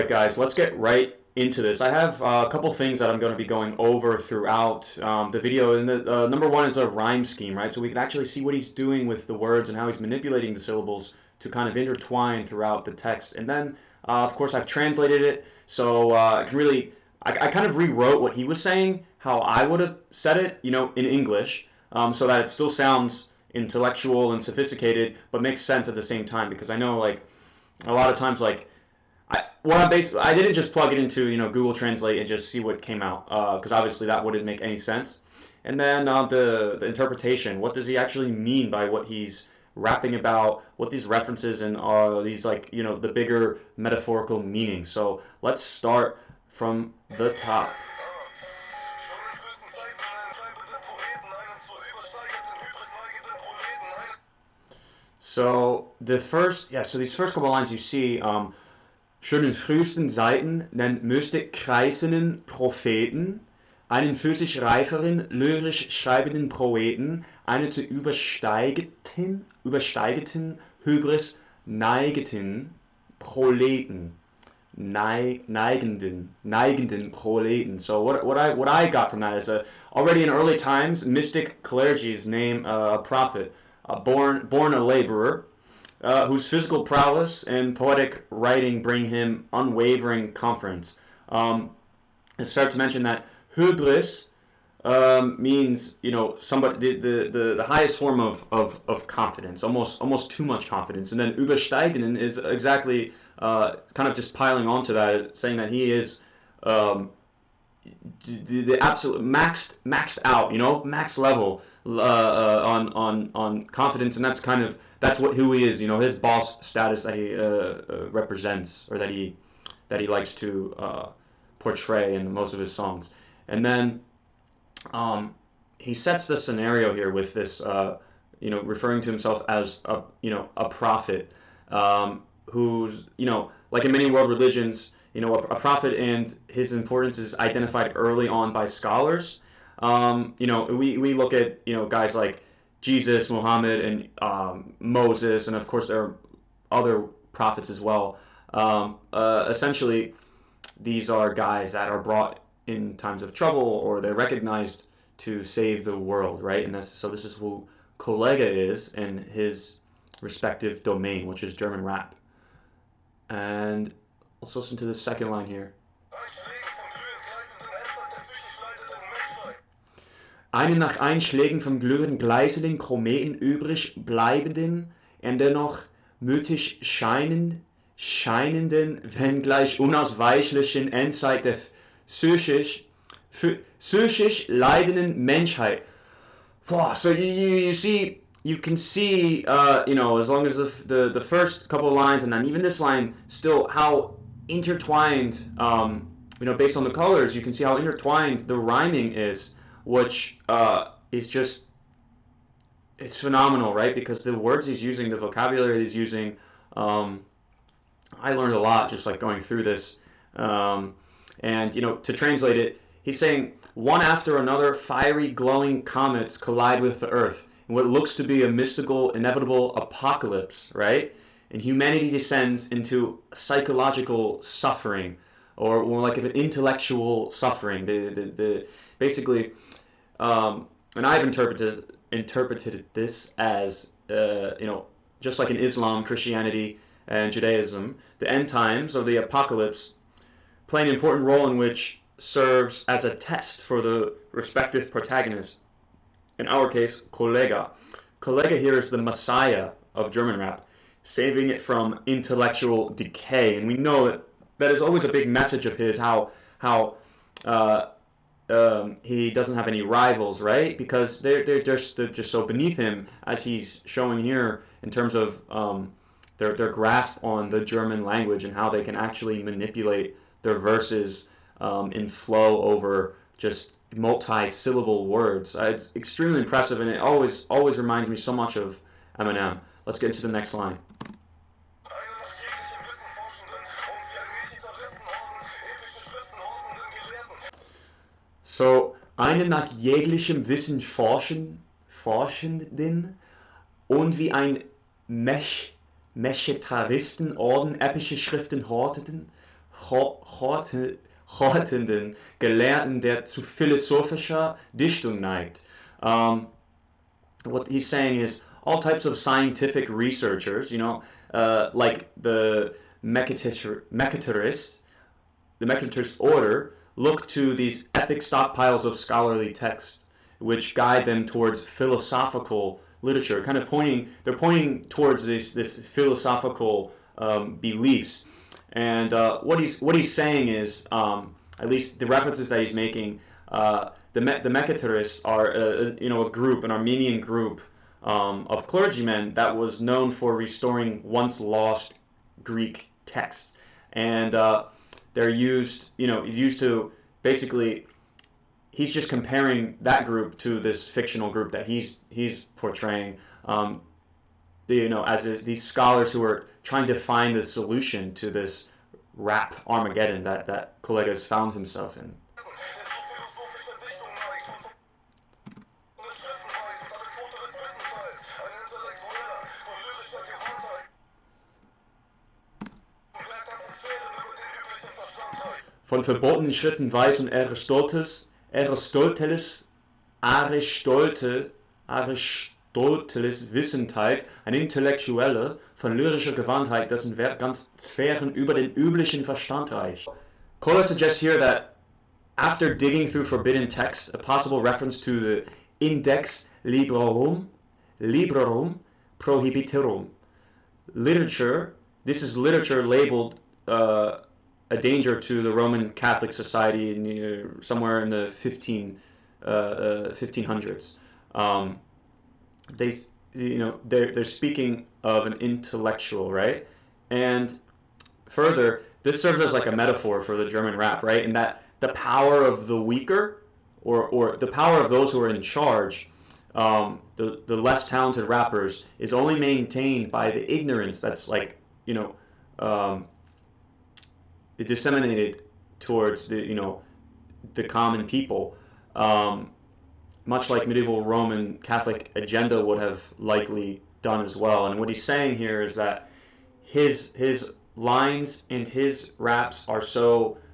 Alright guys, let's get right into this. I have a couple things that I'm going to be going over throughout the video. And the number one is a rhyme scheme, right? So we can actually see what he's doing with the words and how he's manipulating the syllables to kind of intertwine throughout the text. And then, of course, I've translated it, so I can really, I kind of rewrote what he was saying, how I would have said it, you know, in English, so that it still sounds intellectual and sophisticated, but makes sense at the same time. Because I know, like, a lot of times, like, I didn't just plug it into, you know, Google Translate and just see what came out, because obviously that wouldn't make any sense. And then the interpretation. What does he actually mean by what he's rapping about? What these references and these, like, you know, the bigger metaphorical meanings. So let's start from the top. So the first, so these first couple lines you see. Schon in frühesten Zeiten nennt Mystik kreisenden Propheten, einen für sich reiferen, lyrisch schreibenden Poeten, einen zu übersteigeten Hybris neigeten Proleten. Neigenden Proleten. So what I got from that is already in early times, mystic clergies name a prophet, born a laborer, whose physical prowess and poetic writing bring him unwavering confidence. It's fair to mention that hybris means, you know, somebody the highest form of confidence, almost too much confidence. And then übersteigen is exactly kind of just piling onto that, saying that he is the absolute maxed out, you know, max level on confidence, and that's who he is, you know, his boss status that he represents, or that he likes to portray in most of his songs. And then he sets the scenario here with this, you know, referring to himself as a prophet, who's, you know, like in many world religions, you know, a prophet and his importance is identified early on by scholars. You know, we look at, you know, guys like Jesus, Muhammad, and Moses, and of course there are other prophets as well. Essentially, these are guys that are brought in times of trouble, or they're recognized to save the world, right? And this is who KOLLEGAH is in his respective domain, which is German rap. And let's listen to the second line here. Einen nach Einschlägen vom Glühen gleißenden Kometen übrig bleibenden und dennoch mythisch scheinenden, wenngleich unausweichlichen Endzeit der psychisch leidenden Menschheit. Wow, so you can see, you know, as long as the first couple of lines, and then even this line, still how intertwined, you know, based on the colors, you can see how intertwined the rhyming is, which is just, it's phenomenal, right? Because the words he's using, the vocabulary he's using, I learned a lot just like going through this. And, you know, to translate it, he's saying, one after another, fiery, glowing comets collide with the earth in what looks to be a mystical, inevitable apocalypse, right? And humanity descends into psychological suffering, or more like an intellectual suffering. Basically, and I've interpreted this as, you know, just like in Islam, Christianity, and Judaism, the end times of the apocalypse play an important role in which serves as a test for the respective protagonist. In our case, KOLLEGAH. KOLLEGAH here is the messiah of German rap, saving it from intellectual decay. And we know that is always a big message of his, how he doesn't have any rivals, right? Because they're just so beneath him, as he's showing here in terms of their grasp on the German language and how they can actually manipulate their verses in flow over just multi-syllable words. It's extremely impressive, and it always reminds me so much of Eminem. Let's get into the next line. So, einen nach jeglichem Wissen forschenden und wie ein Mechetaristenorden epische Schriften hortenden Gelehrten, der zu philosophischer Dichtung neigt. What he's saying is all types of scientific researchers, like the Mechaterists, the Mechaterist order, look to these epic stockpiles of scholarly texts which guide them towards philosophical literature, kind of they're pointing towards this philosophical beliefs. And what he's saying is, at least the references that he's making, the Mechaterists are a group, an Armenian group of clergymen that was known for restoring once lost Greek texts, and they're used to basically. He's just comparing that group to this fictional group that he's portraying, as these scholars who are trying to find the solution to this rap Armageddon that KOLLEGAH found himself in. Von verbotenen Schritten weiß und Aristoteles Wissendheit, ein Intellektuelle von lyrischer Gewandtheit, dessen Werk ganz Sphären über den üblichen Verstand reicht. KOLLEGAH suggests here that after digging through forbidden texts, a possible reference to the Index Librorum Prohibitorum literature, this is literature labeled a danger to the Roman Catholic society somewhere in the 1500s. They're speaking of an intellectual, right? And further, this serves as like a metaphor for the German rap, right? And that the power of the weaker, or the power of those who are in charge, the less talented rappers, is only maintained by the ignorance that's disseminated towards the common people, much like medieval Roman Catholic agenda would have likely done as well. And what he's saying here is that his lines and his raps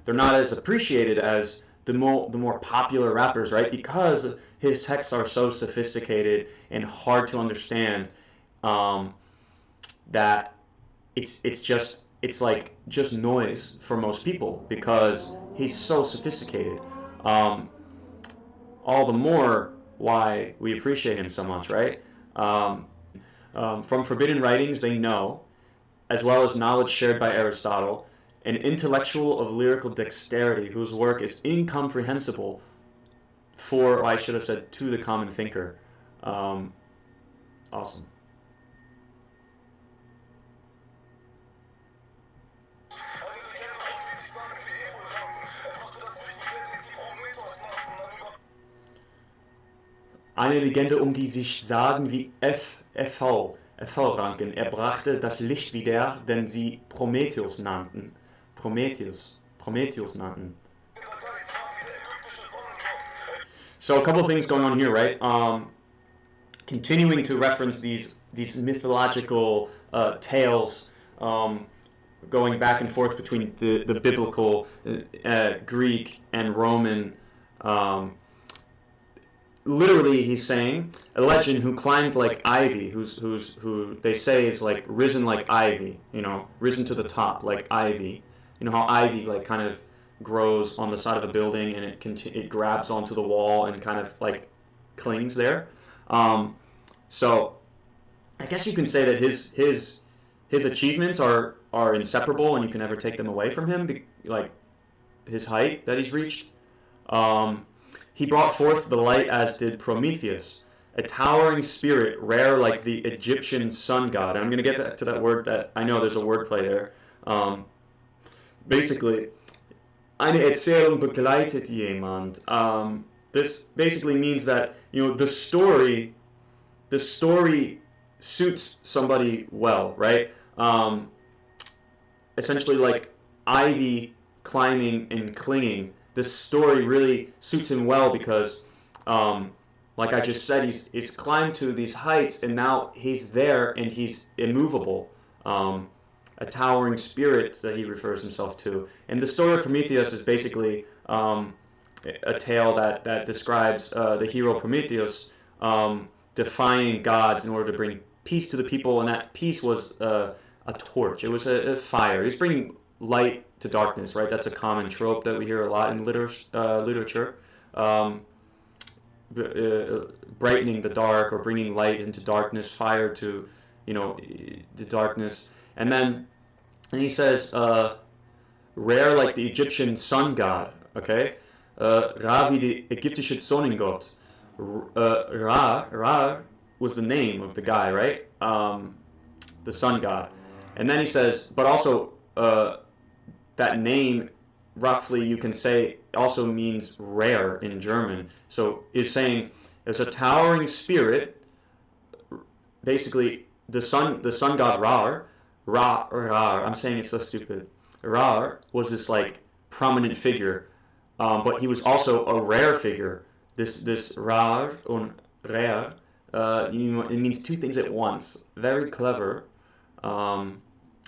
they're not as appreciated as the more popular rappers, right? Because his texts are so sophisticated and hard to understand, that it's like just noise for most people because he's so sophisticated. All the more why we appreciate him so much, right? From forbidden writings they know, as well as knowledge shared by Aristotle, an intellectual of lyrical dexterity whose work is incomprehensible or I should have said to the common thinker. Awesome. Eine Legende, die sich sagen wie FV ranken. Er brachte das Licht wieder, den sie Prometheus nannten. So a couple of things going on here, right? Continuing to reference these mythological tales, going back and forth between the biblical Greek and Roman. Literally, he's saying a legend who climbed like ivy, who they say is like risen like ivy, risen to the top like ivy. You know how ivy like kind of grows on the side of a building and it grabs onto the wall and kind of like clings there. So I guess you can say that his achievements are inseparable and you can never take them away from him, like his height that he's reached. He brought forth the light as did Prometheus, a towering spirit rare like the Egyptian sun god. And I'm going to get back to that word that I know there's a wordplay there. Basically, eine Erzählung begleitet jemand. This basically means that the story suits somebody well, right? Essentially, like ivy climbing and clinging. This story really suits him well because, like I just said, he's climbed to these heights and now he's there and he's immovable. a towering spirit that he refers himself to. And the story of Prometheus is basically a tale that describes the hero Prometheus defying gods in order to bring peace to the people, and that peace was a torch. It was a fire. He's bringing light to darkness, right? That's a common trope that we hear a lot in literature. Brightening the dark or bringing light into darkness, fire to, the darkness. And then he says, rare like the Egyptian sun god, okay? Ra wie die ägyptische Sonnengott. Ra was the name of the guy, right? The sun god. And then he says, but also that name, roughly you can say, also means rare in German. So he's saying there's a towering spirit, basically the sun god Ra, I'm saying it's so stupid. Ra was this like prominent figure, but he was also a rare figure. This rar and rare, it means two things at once. Very clever, and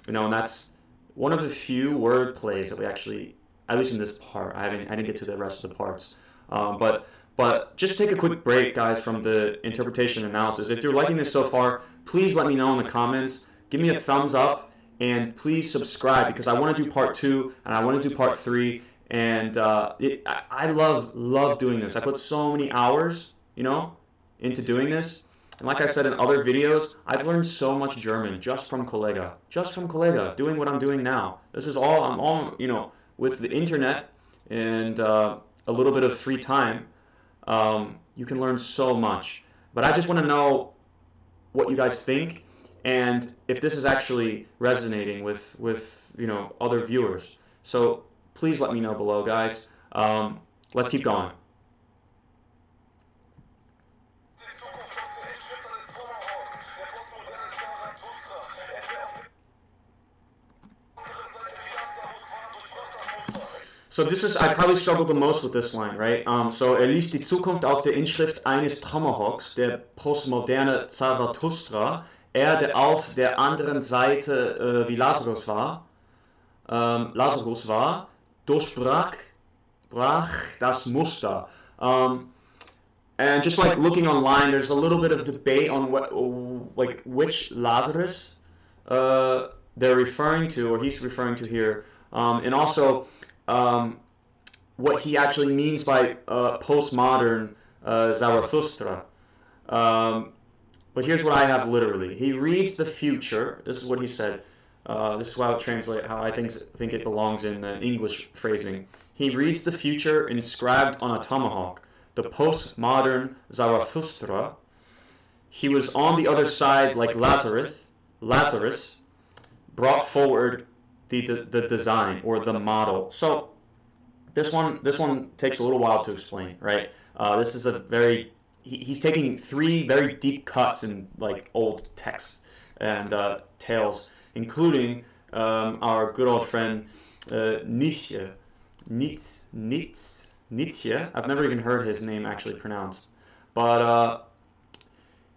that's one of the few word plays that we actually, at least in this part, I didn't get to the rest of the parts. But just take a quick break, guys, from the interpretation analysis. If you're liking this so far, please let me know in the comments. Give me a thumbs up, and please subscribe, because I want to do part 2 and I want to do part 3. And I love doing this. I put so many hours, into doing this. And like I said in other videos, I've learned so much German just from KOLLEGAH, doing what I'm doing now. This is all, I'm all, with the internet and a little bit of free time, you can learn so much. But I just want to know what you guys think, and if this is actually resonating with other viewers. So please let me know below, guys. Let's keep going. So this is, I probably struggled the most with this line, right? So liest die Zukunft aus der Inschrift eines Tomahawks, der postmoderne Zarathustra, der auf der anderen Seite wie Lazarus war, durchbrach das Muster. And just like looking online, there's a little bit of debate on which Lazarus they're referring to, or he's referring to here, and also what he actually means by postmodern Zarathustra. But here's what I have literally. He reads the future. This is what he said. This is how I translate, how I think it belongs in English phrasing. He reads the future inscribed on a tomahawk. The postmodern Zarathustra. He was on the other side like Lazarus brought forward the design or the model. So this one takes a little while to explain, right? This is a very, he's taking 3 very deep cuts in like old texts and tales, including our good old friend Nietzsche. I've never even heard his name actually pronounced, but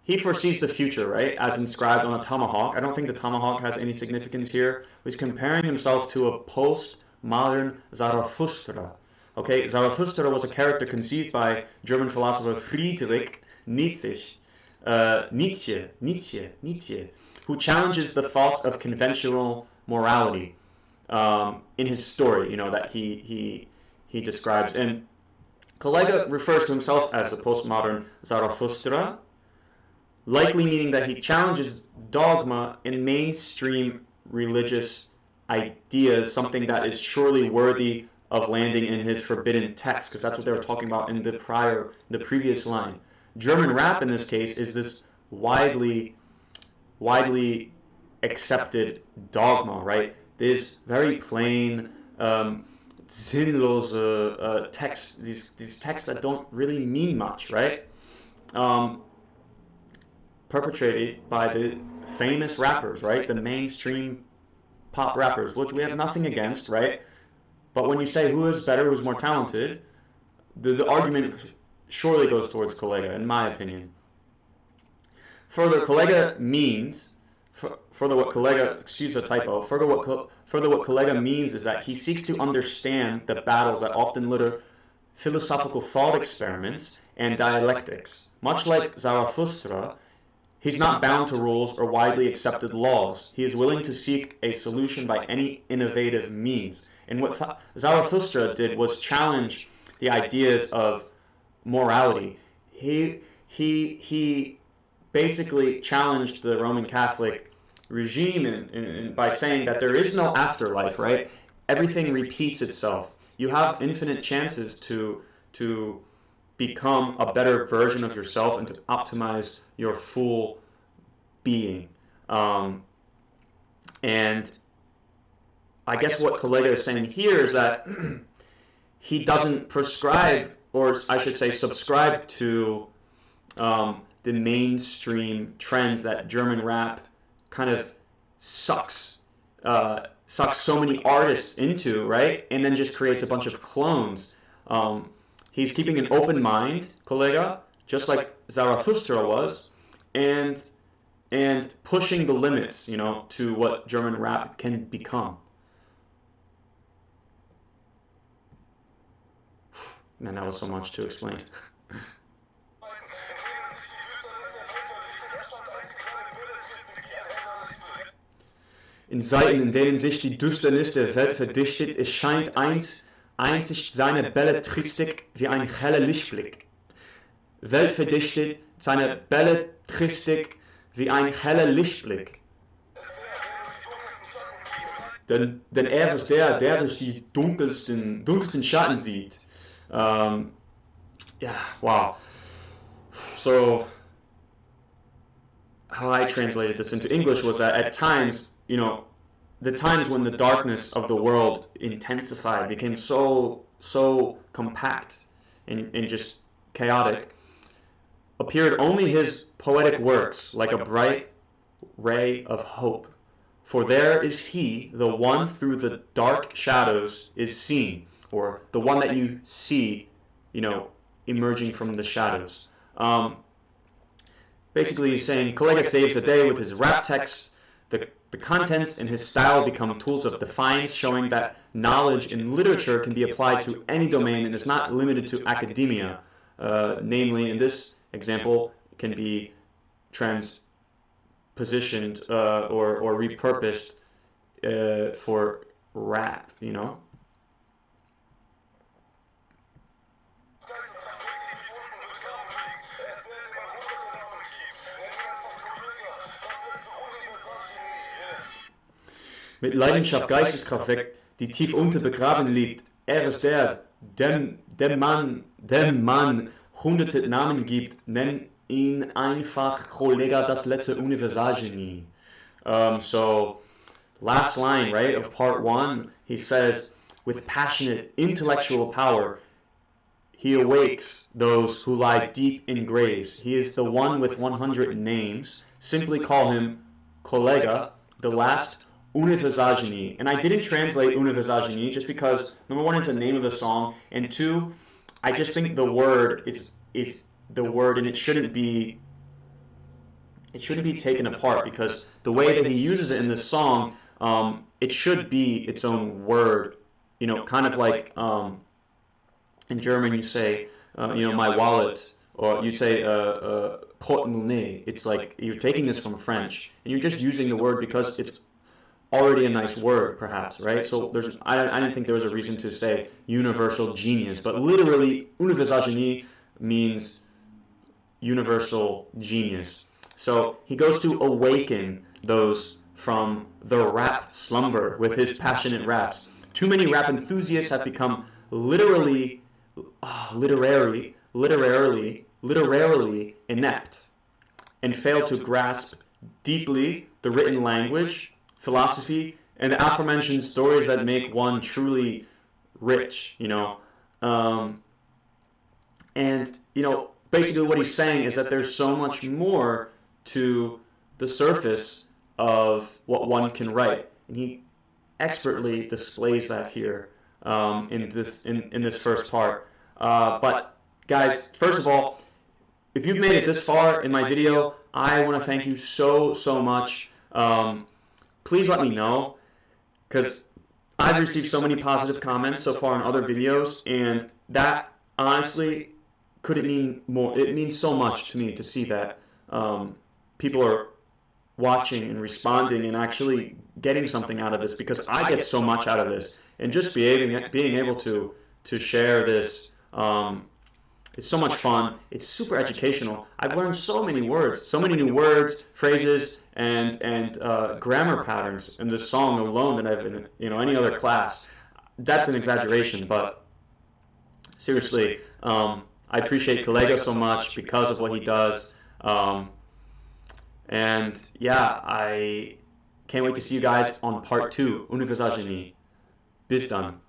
he foresees the future, right, as inscribed on a tomahawk. I don't think the tomahawk has any significance here. He's comparing himself to a postmodern Zarathustra. Okay, Zarathustra was a character conceived by German philosopher Friedrich Nietzsche, who challenges the thoughts of conventional morality in his story, that he describes. And KOLLEGAH refers to himself as the postmodern Zarathustra, likely meaning that he challenges dogma in mainstream religious ideas, something that is surely worthy of landing in his forbidden text, because that's what they were talking about in the previous line. German rap in this case is this widely accepted dogma, right? This very plain, sinnlose texts, these texts that don't really mean much, right? Perpetrated by the famous rappers, right? The mainstream pop rappers, which we have nothing against, right? But when you say who is better, who's more talented, the argument surely goes towards KOLLEGAH, in my opinion. Further, KOLLEGAH means further what KOLLEGAH, excuse the typo, further what KOLLEGAH means is that he seeks to understand the battles that often litter philosophical thought experiments and dialectics. Much like Zarathustra, he's not bound to rules or widely accepted laws. He is willing to seek a solution by any innovative means. And what Zarathustra did was challenge the ideas of morality. He basically challenged the Roman Catholic regime by saying that there is no afterlife, right? Everything repeats itself. You have infinite chances to become a better version of yourself and to optimize your full being. And I guess what KOLLEGAH is saying here is that he doesn't prescribe, or I should say subscribe to the mainstream trends that German rap kind of sucks so many artists into, right? And then just creates a bunch of clones. He's keeping an open mind, KOLLEGAH, just like Zarathustra was, and pushing the limits, you know, to what German rap can become. Man, that was so much to explain. In Zeiten, in denen sich die Düsternis der Welt verdichtet, erscheint einzig seine Belletristik wie ein heller Lichtblick. Welt verdichtet seine Belletristik wie ein heller Lichtblick. Denn er ist der durch die dunkelsten Schatten sieht. Yeah, wow. So, how I translated this into English was that at times, you know, the times when the darkness of the world intensified, became so compact and just chaotic, appeared only his poetic works like a bright ray of hope. For there is he, the one through the dark shadows is seen, or the one that you see, you know, emerging from the shadows. Basically, he's saying KOLLEGAH saves the day with his rap texts. The contents and his style become tools of defiance, showing that knowledge in literature can be applied to any domain and is not limited to academia. Namely, in this example, can be transpositioned or repurposed for rap, you know? Mit Leidenschaft Geisteskraft weckt, die tief unten begraben liegt. Er ist der, dem man hunderte Namen gibt, nenn ihn einfach KOLLEGAH, das letzte Universalgenie. So, last line, right, of part 1, he says, with passionate intellectual power, he awakes those who lie deep in graves. He is the one with 100 names. Simply call him KOLLEGAH, the last Universalgenie. And I didn't translate Universalgenie just because, number one, it's the name of the song, and two, I just think the word is the word, and it shouldn't be taken apart, because the way that he uses it in this song, it should be its own word, you know, kind of like in German you say, you know, my wallet, or you say portemonnaie. It's like you're taking this from French, and you're just using the word because it's already a nice word, perhaps, right? So I didn't think there was a reason to say universal genius, but literally Universalgenie means universal genius. So he goes to awaken those from the rap slumber with his passionate raps. Too many rap enthusiasts have become literarily inept and fail to grasp deeply the written language, philosophy, and the aforementioned stories that make one truly rich, you know. And, you know, basically what he's saying is that there's so much more to the surface of what one can write. And he expertly displays that here in this first part. But, guys, first of all, if you've made it this far in my video, I want to thank you so much. Please let me know, because I've received so many positive comments so far on other videos, and that honestly couldn't mean more. It means so much to me to see that people are watching and responding and actually getting something out of this, because I get so much out of this, and just being able to share this. It's so much fun. It's super educational. I've learned so many words, so many new words, phrases, and grammar patterns in this song alone that I've in any other class. That's an exaggeration, but seriously, I appreciate KOLLEGAH so much because of what he does. And yeah, I can't wait to see you guys on part 2, Universalgenie. Bis dann.